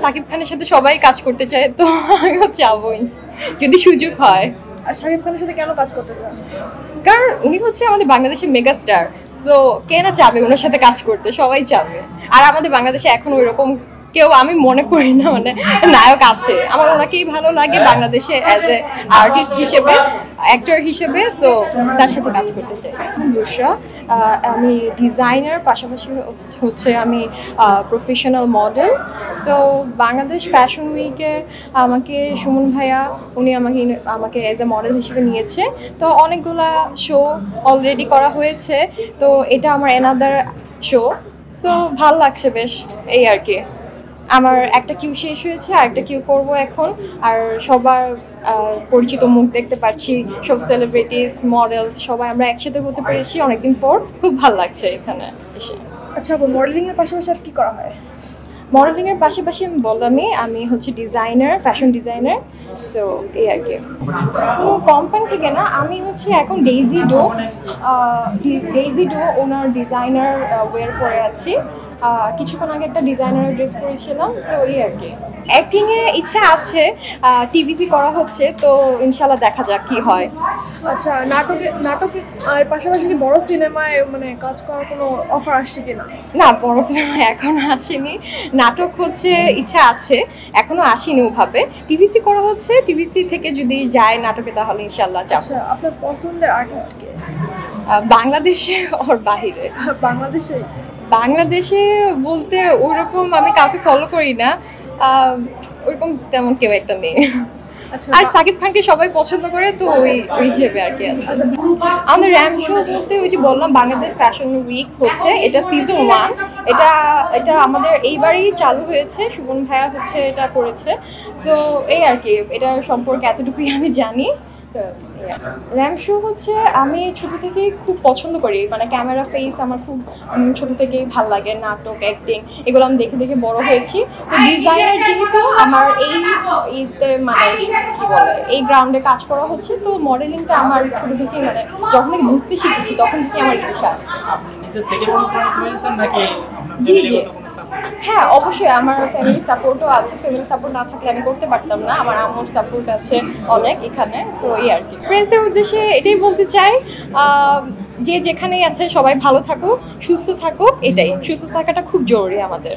সাকিব খানের সাথে সবাই কাজ করতে চায়, তো আমিও যাবোই যদি সুযোগ হয়। আর শাকিব খানের সাথে কেন কাজ করতে চান? কারণ উনি হচ্ছে আমাদের বাংলাদেশের মেগা স্টার, সো কে না চাবে ওনার সাথে কাজ করতে, সবাই চাবে। আর আমাদের বাংলাদেশে এখন ওইরকম কেউ আমি মনে করি না মানে নায়ক আছে, আমার ওনাকেই ভালো লাগে বাংলাদেশে অ্যাজ এ আর্টিস্ট হিসেবে, অ্যাক্টর হিসেবে, সো তার সাথে কাজ করতে চাই। বুশরা, আমি ডিজাইনার, পাশাপাশি হচ্ছে আমি professional model. So Bangladesh fashion উইকে আমাকে সুমন ভাইয়া উনি আমাকে অ্যাজ এ মডেল হিসেবে নিয়েছে। তো অনেকগুলা শো অলরেডি করা হয়েছে, তো এটা আমার অ্যানাদার শো। সো ভালো লাগছে বেশ, এই আর কি। আমার একটা কিউ শেষ হয়েছে, আর একটা কিউ করবো এখন। আর সবার পরিচিত মুখ দেখতে পাচ্ছি, সব সেলিব্রিটিস, মডেলস সবাই আমরা একসাথে হতে পেরেছি অনেকদিন পর, খুব ভালো লাগছে এখানে এসে। আচ্ছা, মডেলিংয়ের পাশাপাশি আর কি করা হয়? মডেলিংয়ের পাশাপাশি আমি বললামই, আমি হচ্ছে ডিজাইনার, ফ্যাশন ডিজাইনার। সো এই আর কি। কোনো কোম্পানি থেকে না, আমি হচ্ছে এখন ডেইজি ডো ওনার ডিজাইনার ওয়্যার পরে আছি। কিছুক্ষণ আগে একটা ডিজাইনার ড্রেস পরেছিলাম। সো এই আর কি। অ্যাক্টিংয়ে ইচ্ছা আছে, টিভিসি করা হচ্ছে, তো ইনশাল্লাহ দেখা যাক কি হয়। আচ্ছা, নাটকে আর পাশাপাশি কি বড় সিনেমায় মানে কাজ করার কোনো অফার আসছে কিনা? না, বড় সিনেমা এখনো আসেনি। নাটক হচ্ছে ইচ্ছা আছে, এখনো আসেনি ওভাবে। টিভিসি করা হচ্ছে, টিভিসি থেকে যদি যায় নাটকে তাহলে ইনশাল্লাহ যাব। আচ্ছা, আপনার পছন্দের আর্টিস্ট কে? বাংলাদেশে ওর বাহিরে? বাংলাদেশে বাংলাদেশে বলতে ওইরকম আমি কাউকে ফলো করি না, ওইরকম তেমন কেউ একটা নেই। আচ্ছা, আর সাকিব খানকে সবাই পছন্দ করে, তো ওই হিসেবে আর কি আছে। আমাদের র্যাম শো বলতে ওই যে বললাম বাংলাদেশ ফ্যাশন উইক হচ্ছে, এটা সিজন 1। এটা আমাদের এইবারই চালু হয়েছে, সুমন ভাইয়া হচ্ছে এটা করেছে। সো এই আর কি, এটার সম্পর্কে এতটুকুই আমি জানি। র্যাম শো হচ্ছে আমি ছোটো থেকেই খুব পছন্দ করি, মানে ক্যামেরা ফেস আমার খুব ছোটো থেকেই ভালো লাগে, নাটক, অ্যাক্টিং এগুলো আমি দেখে দেখে বড় হয়েছি। তো ডিজাইনার যেহেতু আমার এইতে মানে কী বলে এই গ্রাউন্ডে কাজ করা হচ্ছে, তো মডেলিংটা আমার ছোটো থেকেই মানে যখন থেকে বুঝতে শিখেছি তখন থেকে আমার ইচ্ছা। জি জি, হ্যাঁ অবশ্যই আমার ফ্যামিলি সাপোর্টও আছে। ফ্যামিলি সাপোর্ট না থাকলে আমি করতে পারতাম না। আমার আম্মুর সাপোর্ট আছে অনেক এখানে, তো এই আর কি। ফ্রেন্ডসদের উদ্দেশ্যে এটাই বলতে চাই, যে যেখানেই আছে সবাই ভালো থাকুক, সুস্থ থাকুক, এটাই। সুস্থ থাকাটা খুব জরুরি আমাদের।